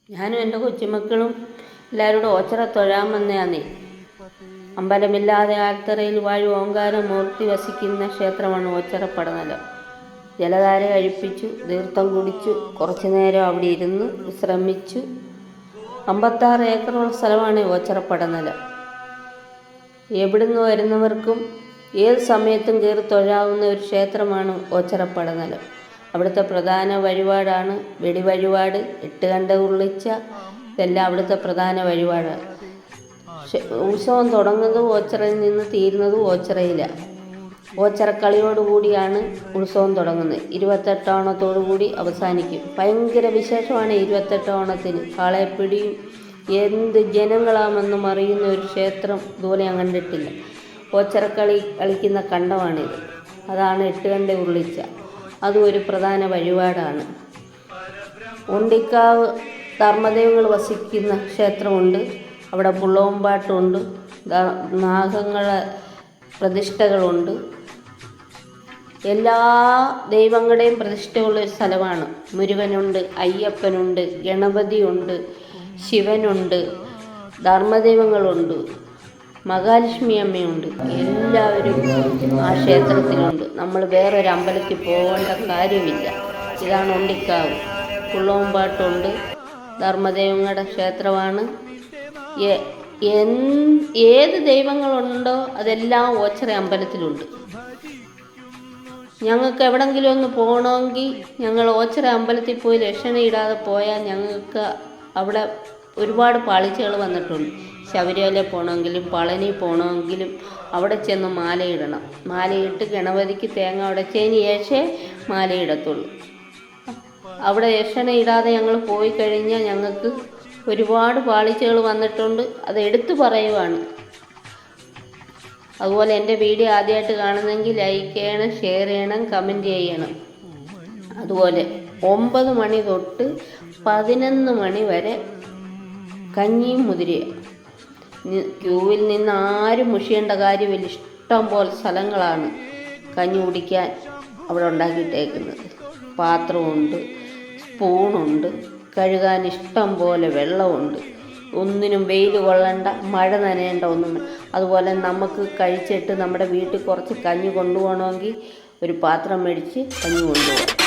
ഞാനും എൻ്റെ കൊച്ചുമക്കളും എല്ലാവരോടും ഓച്ചറ തൊഴാൻ വന്നതാന്നേ. അമ്പലമില്ലാതെ ആൽത്തറയിൽ വാഴ് ഓങ്കാരം മൂർത്തി വസിക്കുന്ന ക്ഷേത്രമാണ് ഓച്ചറ പടനിലം. ജലധാര കഴിപ്പിച്ചു, തീർത്ഥം കുടിച്ചു, കുറച്ചു നേരം അവിടെ ഇരുന്ന് വിശ്രമിച്ചു. 56 ഏക്കറുള്ള സ്ഥലമാണ് ഓച്ചറ പടനിലം. എവിടുന്ന് വരുന്നവർക്കും ഏത് സമയത്തും കയറി തൊഴാവുന്ന ഒരു ക്ഷേത്രമാണ് ഓച്ചറ പടനിലം. അവിടുത്തെ പ്രധാന വഴിപാടാണ് വെടിവഴിപാട്, 8 കണ്ട ഉരുളിച്ച. ഇതെല്ലാം അവിടുത്തെ പ്രധാന വഴിപാടാണ്. ഉത്സവം തുടങ്ങുന്നത് ഓച്ചറയിൽ നിന്ന് തീരുന്നത് ഓച്ചറയിലാണ്. ഓച്ചറക്കളിയോടുകൂടിയാണ് ഉത്സവം തുടങ്ങുന്നത്. 28 ഓണത്തോടുകൂടി അവസാനിക്കും. ഭയങ്കര വിശേഷമാണ് 28 ഓണത്തിന്. കാളയപ്പിടിയും എന്ത് ജനങ്ങളാമെന്നും അറിയുന്ന ഒരു ക്ഷേത്രം ഇതുപോലെ ഞാൻ കണ്ടിട്ടില്ല. ഓച്ചറക്കളി കളിക്കുന്ന കണ്ടമാണിത്. അതാണ് 8 കണ്ട ഉരുളിച്ച. അതും ഒരു പ്രധാന വഴിപാടാണ്. ഉണ്ടിക്കാവ് ധർമ്മദൈവങ്ങൾ വസിക്കുന്ന ക്ഷേത്രമുണ്ട്. അവിടെ പുള്ളോമ്പാട്ടുണ്ട്, നാഗങ്ങളെ പ്രതിഷ്ഠകളുണ്ട്. എല്ലാ ദൈവങ്ങളുടെയും പ്രതിഷ്ഠയുള്ളൊരു സ്ഥലമാണ്. മുരുകനുണ്ട്, അയ്യപ്പനുണ്ട്, ഗണപതിയുണ്ട്, ശിവനുണ്ട്, ധർമ്മദൈവങ്ങളുണ്ട്, മഹാലക്ഷ്മി അമ്മയുണ്ട്. എല്ലാവരും ആ ക്ഷേത്രത്തിലുണ്ട്. നമ്മൾ വേറൊരു അമ്പലത്തിൽ പോകേണ്ട കാര്യമില്ല. ഇതാണ് ഉണ്ടിക്കാവ്. പുള്ളോമ്പാട്ടുണ്ട്, ധർമ്മദൈവങ്ങളുടെ ക്ഷേത്രമാണ്. ഏത് ദൈവങ്ങളുണ്ടോ അതെല്ലാം ഓച്ചറ അമ്പലത്തിലുണ്ട്. ഞങ്ങൾക്ക് എവിടെങ്കിലും ഒന്ന് പോകണമെങ്കിൽ ഞങ്ങൾ ഓച്ചറ അമ്പലത്തിൽ പോയി ലക്ഷണം ഇടാതെ പോയാൽ ഞങ്ങൾക്ക് അവിടെ ഒരുപാട് പാളിച്ചകൾ വന്നിട്ടുണ്ട്. ശബരിമല പോകണമെങ്കിലും പളനി പോകണമെങ്കിലും അവിടെ ചെന്ന് മാലയിടണം. മാലയിട്ട് ഗണപതിക്ക് തേങ്ങ ഉടച്ചതിന് ശേഷമേ മാലയിടത്തുള്ളൂ. അവിടെ ലക്ഷണം ഇടാതെ ഞങ്ങൾ പോയി കഴിഞ്ഞാൽ ഞങ്ങൾക്ക് ഒരുപാട് പാളിച്ചകൾ വന്നിട്ടുണ്ട്. അത് എടുത്തു പറയുവാണ്. അതുപോലെ എൻ്റെ വീഡിയോ ആദ്യമായിട്ട് കാണുന്നെങ്കിൽ ലൈക്ക് ചെയ്യണം, ഷെയർ ചെയ്യണം, കമൻറ്റ് ചെയ്യണം. അതുപോലെ 9 മണി തൊട്ട് 11 മണി വരെ കഞ്ഞിയും മുതിരയും. ക്യൂവിൽ നിന്ന് ആരും മുഷിയേണ്ട കാര്യമില്ല. ഇഷ്ടം പോലെ സ്ഥലങ്ങളാണ് കഞ്ഞി കുടിക്കാൻ അവിടെ ഉണ്ടാക്കിയിട്ടേക്കുന്നത്. പാത്രമുണ്ട്, സ്പൂണുണ്ട്, കഴുകാൻ ഇഷ്ടം പോലെ വെള്ളമുണ്ട്. ഒന്നിനും വെയിൽ കൊള്ളണ്ട, മഴ നനയേണ്ട ഒന്നും. അതുപോലെ നമുക്ക് കഴിച്ചിട്ട് നമ്മുടെ വീട്ടിൽ കുറച്ച് കഞ്ഞി കൊണ്ടുപോകണമെങ്കിൽ ഒരു പാത്രം മേടിച്ച് കഞ്ഞി കൊണ്ടുപോകാം.